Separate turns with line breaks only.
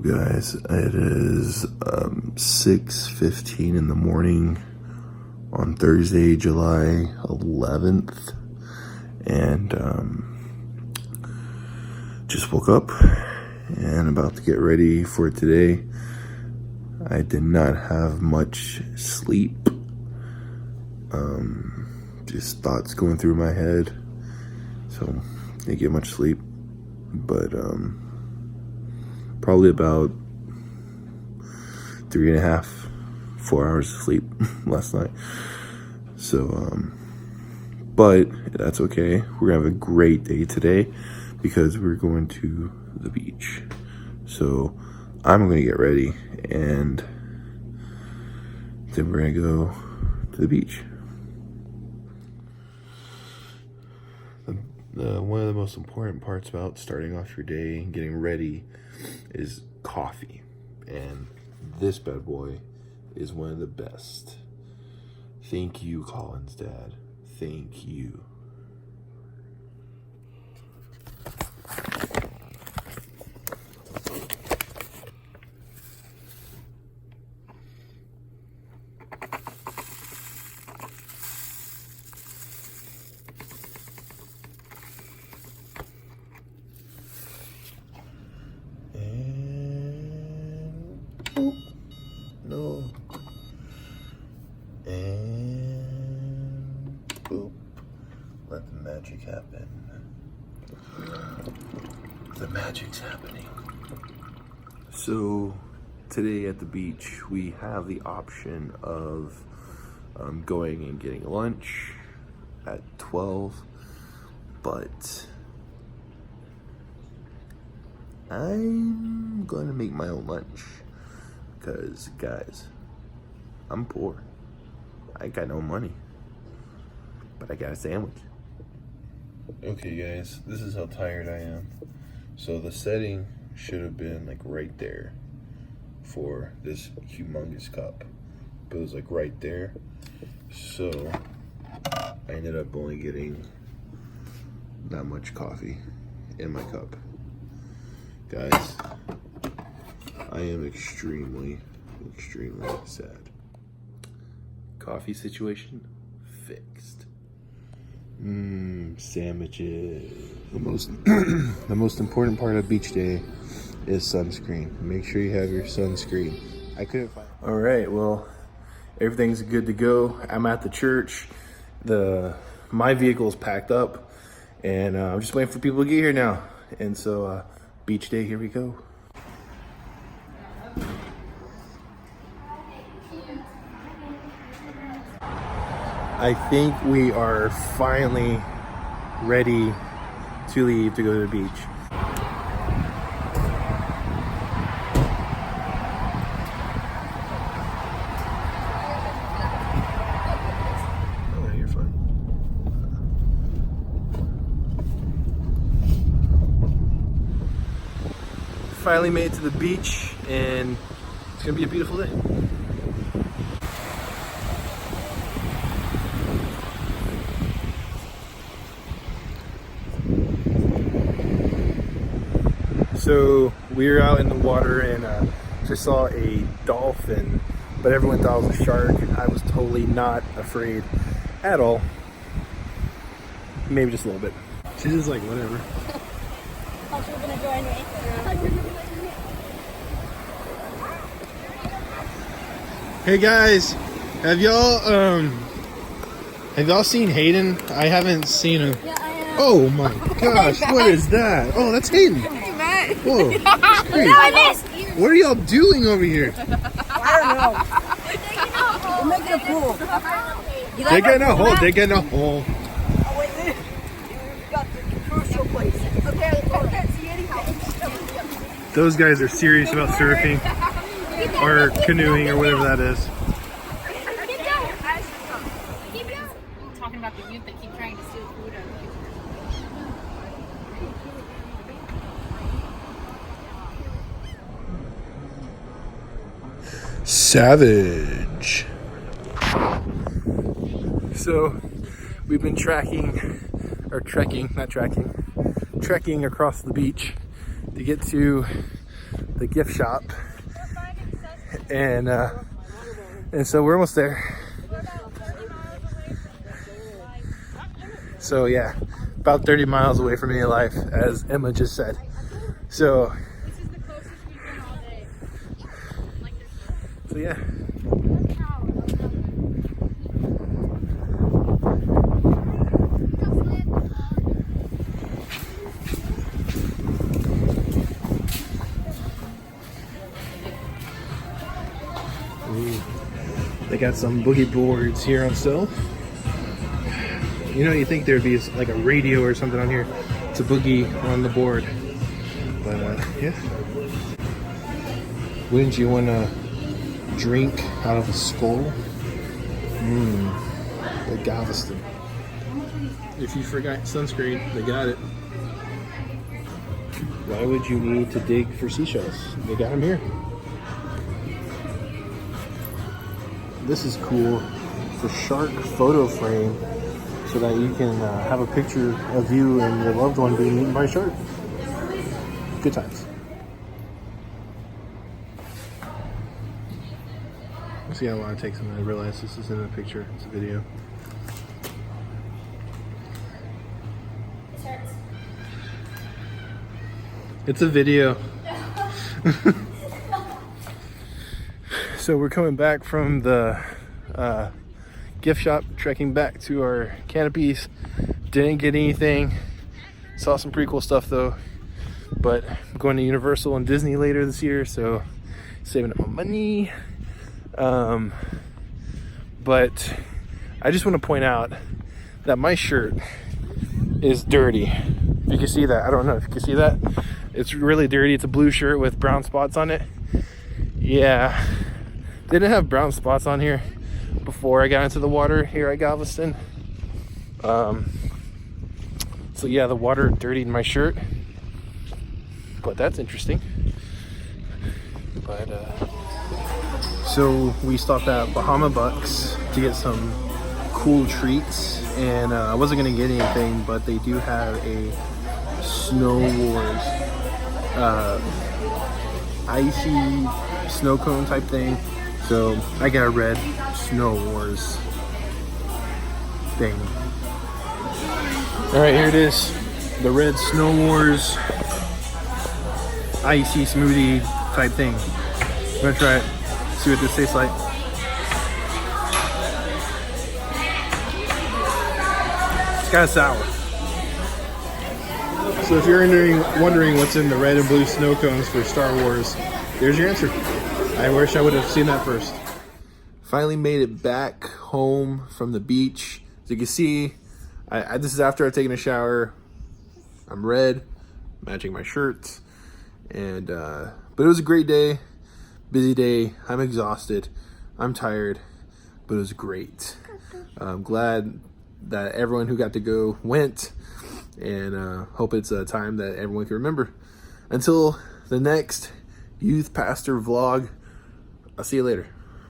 Guys? It is 6:15 in the morning on Thursday, July 11th, and just woke up and about to get ready for today. I did not have much sleep. Just thoughts going through my head, so didn't get much sleep, but probably about 3.5, 4 hours of sleep last night. So but that's okay. We're gonna have a great day today because we're going to the beach. So I'm gonna get ready and then we're gonna go to the beach. One of the most important parts about starting off your day and getting ready is coffee. And this bad boy is one of the best. Thank you, Colin's dad. Thank you. No. And boop. Let the magic happen. The magic's happening. So today at the beach we have the option of going and getting lunch at 12, but I'm gonna make my own lunch. Because, guys, I'm poor. I got no money. But I got a sandwich. Okay, guys, this is how tired I am. So the setting should have been like right there for this humongous cup. But it was like right there. So I ended up only getting that much coffee in my cup. Guys, I am extremely sad. Coffee situation fixed. Sandwiches. The most important part of beach day is sunscreen. Make sure you have your sunscreen. I couldn't find. All right, well, everything's good to go. I'm at the church. My vehicle is packed up, and I'm just waiting for people to get here now. And so, beach day, here we go. I think we are finally ready to leave to go to the beach. Oh, you're fine. Finally made it to the beach, and it's gonna be a beautiful day. So we were out in the water and just saw a dolphin, but everyone thought it was a shark. I was totally not afraid at all. Maybe just a little bit. She's just like, whatever.
Thought you were gonna join me.
Hey guys, have y'all seen Hayden? I haven't seen him.
Yeah, I am.
Oh my gosh, what is that? Oh, that's Hayden.
Hey, Matt.
Whoa, that's great.
No, I missed.
What are y'all doing over here?
I don't know. We're making a pool.
They're getting a hole. They're getting a hole.
Oh, wait, we got the crucial place. Okay, I can't see anything.
Those guys are serious about surfing or canoeing or whatever that is.
Talking about the youth that keep trying to steal food out of you.
Savage.
So we've been trekking across the beach to get to
the gift shop, and so we're almost there. So yeah, about 30 miles away from any life, as Emma just said. So yeah. They got some boogie boards here on sale. You know, you think there'd be like a radio or something on here to boogie on the board, but yeah. Wouldn't you want to drink out of a skull? The Galveston. If you forgot sunscreen, they got it. Why would you need to dig for seashells? They got them here. This is cool. It's a shark photo frame so that you can have a picture of you and your loved one being eaten by a shark. Good times. See how long it takes them to realize this isn't a picture, it's a video. It's a video. So we're coming back from the gift shop, trekking back to our canopies. Didn't get anything. Saw some pretty cool stuff though. But I'm going to Universal and Disney later this year, so saving up my money. But I just want to point out that my shirt is dirty. If you can see that, I don't know if you can see that. It's really dirty. It's a blue shirt with brown spots on it. Yeah. They didn't have brown spots on here before I got into the water here at Galveston. So yeah, the water dirtied my shirt, but that's interesting. But so we stopped at Bahama Bucks to get some cool treats, and I wasn't gonna get anything, but they do have a Snow Wars icy snow cone type thing. So I got a red Snow Wars thing. All right, here it is. The red Snow Wars icy smoothie type thing. I'm gonna try it, see what this tastes like. It's kind of sour. So if you're wondering what's in the red and blue snow cones for Star Wars, there's your answer. I wish I would have seen that first. Finally made it back home from the beach. As you can see, this is after I've taken a shower. I'm red, matching my shirt. And but it was a great day, busy day. I'm exhausted, I'm tired, but it was great. I'm glad that everyone who got to go went, and hope it's a time that everyone can remember. Until the next Youth Pastor vlog, I'll see you later.